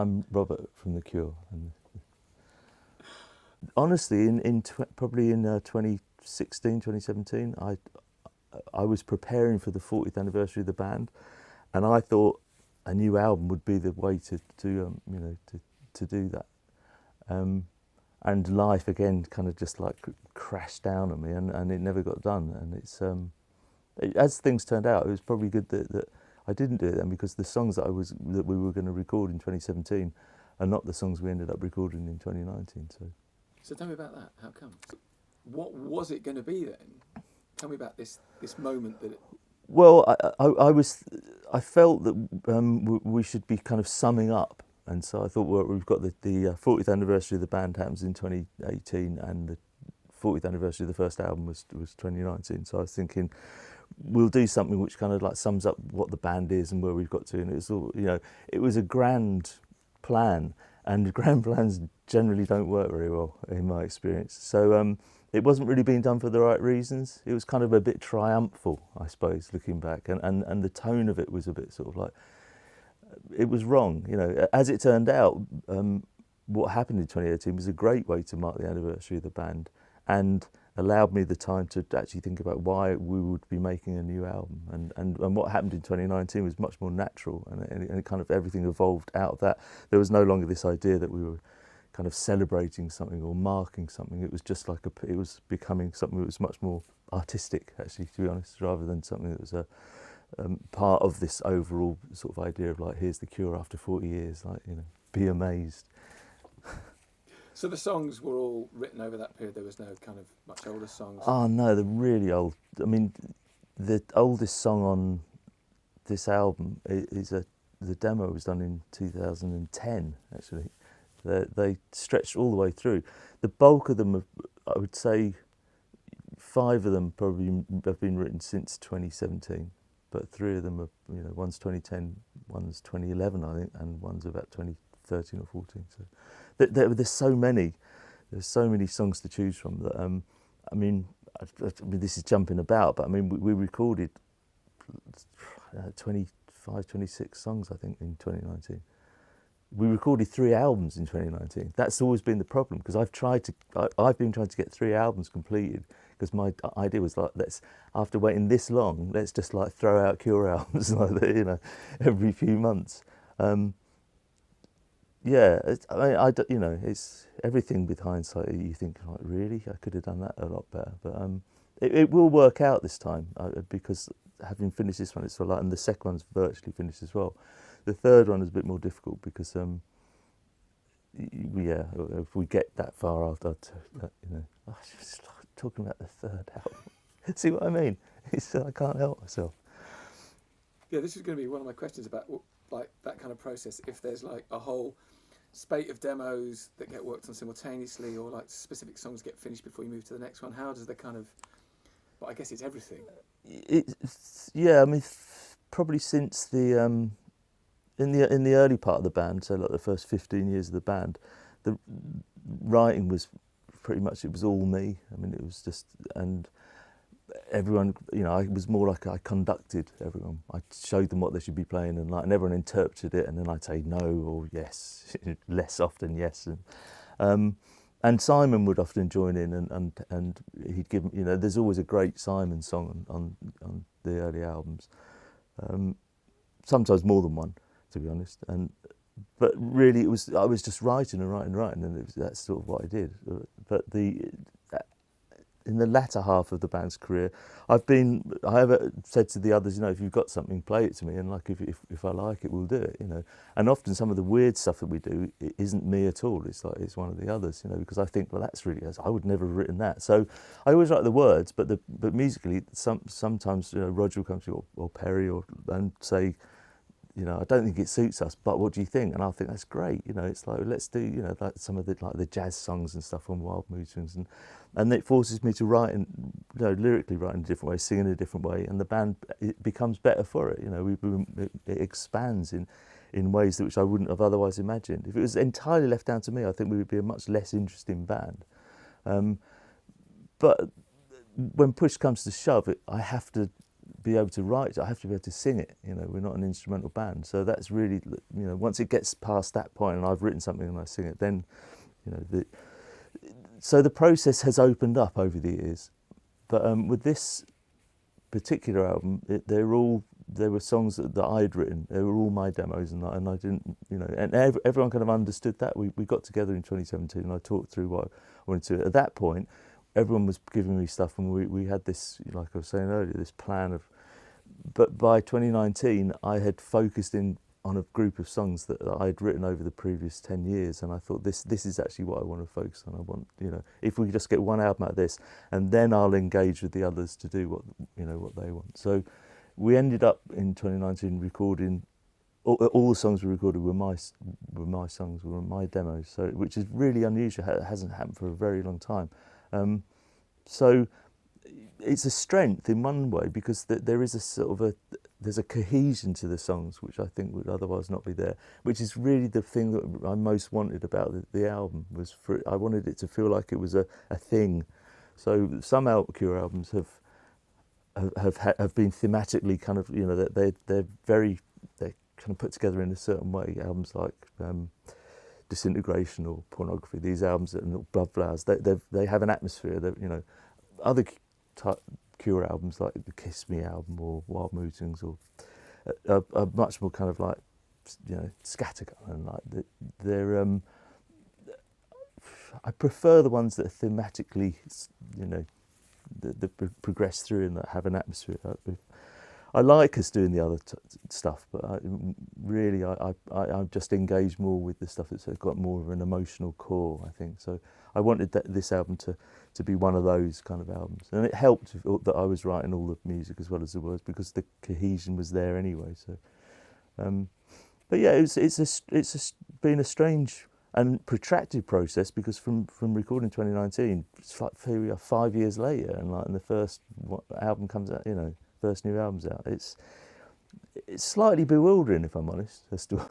I'm Robert from The Cure. And honestly, probably in 2016, 2017, I was preparing for the 40th anniversary of the band, and I thought a new album would be the way to do that. And life again kind of just like crashed down on me, and it never got done. And it's as things turned out, it was probably good that I didn't do it then, because the songs that we were going to record in 2017 are not the songs we ended up recording in 2019. So tell me about that. How come? What was it going to be then? Tell me about this moment that. Well, I felt that we should be kind of summing up, and so I thought, well, we've got the 40th anniversary of the band happens in 2018, and the 40th anniversary of the first album was 2019. So I was thinking, we'll do something which kind of like sums up what the band is and where we've got to, and it was all, it was a grand plan, and grand plans generally don't work very well in my experience. So it wasn't really being done for the right reasons. It was kind of a bit triumphal, I suppose, looking back, and the tone of it was a bit sort of like, it was wrong. As it turned out, what happened in 2018 was a great way to mark the anniversary of the band, and allowed me the time to actually think about why we would be making a new album. And what happened in 2019 was much more natural, and it kind of everything evolved out of that. There was no longer this idea that we were kind of celebrating something or marking something. It was just like it was becoming something that was much more artistic, actually, to be honest, rather than something that was a part of this overall sort of idea of like, here's The Cure after 40 years, like, be amazed. So the songs were all written over that period. There was no kind of much older songs. Oh no, they're really old. I mean, the oldest song on this album is the demo was done in 2010, actually. They stretched all the way through. The bulk of them, I would say, 5 of them probably have been written since 2017, but 3 of them are, one's 2010, one's 2011, I think, and one's about 2013 or 14. So there's so many songs to choose from that. I mean, this is jumping about, but I mean, we recorded 25, 26 songs, I think, in 2019. We recorded 3 albums in 2019. That's always been the problem, because I've been trying to get 3 albums completed, because my idea was like, after waiting this long, let's just like throw out Cure albums like that, every few months. Yeah, it's everything with hindsight. You think, like, really, I could have done that a lot better. But it will work out this time, because having finished this one, it's sort of like, and the second one's virtually finished as well. The third one is a bit more difficult because, if we get that far, I just talking about the third album. See what I mean? I can't help myself. Yeah, this is going to be one of my questions about like that kind of process. If there's like a whole spate of demos that get worked on simultaneously, or like specific songs get finished before you move to the next one, how does the kind of? Well, I guess it's everything. Yeah, I mean, probably since the in the early part of the band, so like the first 15 years of the band, the writing was pretty much, it was all me. I mean, it was just, and everyone, I was more like I conducted everyone. I showed them what they should be playing, and everyone interpreted it, and then I'd say no or yes, less often yes, and Simon would often join in, and he'd give, there's always a great Simon song on the early albums, sometimes more than one, to be honest, but really I was just writing, and that's sort of what I did. But in the latter half of the band's career, I have said to the others, if you've got something, play it to me, and like if I like it, we'll do it, And often some of the weird stuff that we do, it isn't me at all. It's like it's one of the others, because I think, well, that's really, I would never have written that. So I always write the words, but musically, sometimes Roger will come to me, or Perry, and say, I don't think it suits us, but what do you think? And I think that's great. It's like, let's do, like some of the jazz songs and stuff on Wild Mood Swings, and it forces me to write lyrically write in a different way, sing in a different way, and the band, it becomes better for it. It expands in ways which I wouldn't have otherwise imagined. If it was entirely left down to me, I think we would be a much less interesting band. But when push comes to shove, I have to be able to write. I have to be able to sing it. You know, we're not an instrumental band, so that's really, you know, once it gets past that point and I've written something and I sing it, then, you know, so the process has opened up over the years. But with this particular album, there were songs that I'd written. They were all my demos, and I didn't, you know, and everyone kind of understood that. We got together in 2017, and I talked through what I wanted to do. At that point, everyone was giving me stuff, and we had this, like I was saying earlier, this plan of. But by 2019, I had focused in on a group of songs that I'd written over the previous 10 years, and I thought this is actually what I want to focus on. I want, you know, if we just get one album out of this, and then I'll engage with the others to do what, you know, what they want. So we ended up in 2019 recording all the songs we recorded were my songs, were my demos. So which is really unusual. It hasn't happened for a very long time. So it's a strength in one way because there is a sort of there's a cohesion to the songs which I think would otherwise not be there, which is really the thing that I most wanted about the album. I wanted it to feel like it was a thing. So some Cure albums have been thematically kind of, you know, they're kind of put together in a certain way. Albums like Disintegration or Pornography, these albums and Blood Flowers, they have an atmosphere that, you know, other Cure albums like the Kiss Me album or Wild Mood Swings are much more kind of like, you know, scattergun, and like they're I prefer the ones that are thematically, you know, that progress through and that have an atmosphere. I like us doing the other stuff, but I'm just engaged more with the stuff that's got more of an emotional core, I think. So I wanted this album to be one of those kind of albums, and it helped that I was writing all the music as well as the words because the cohesion was there anyway. So, but yeah, it's been a strange and protracted process because from recording 2019, it's like here we are 5 years later, and the first album comes out, you know. First new album's out. It's slightly bewildering, if I'm honest, as to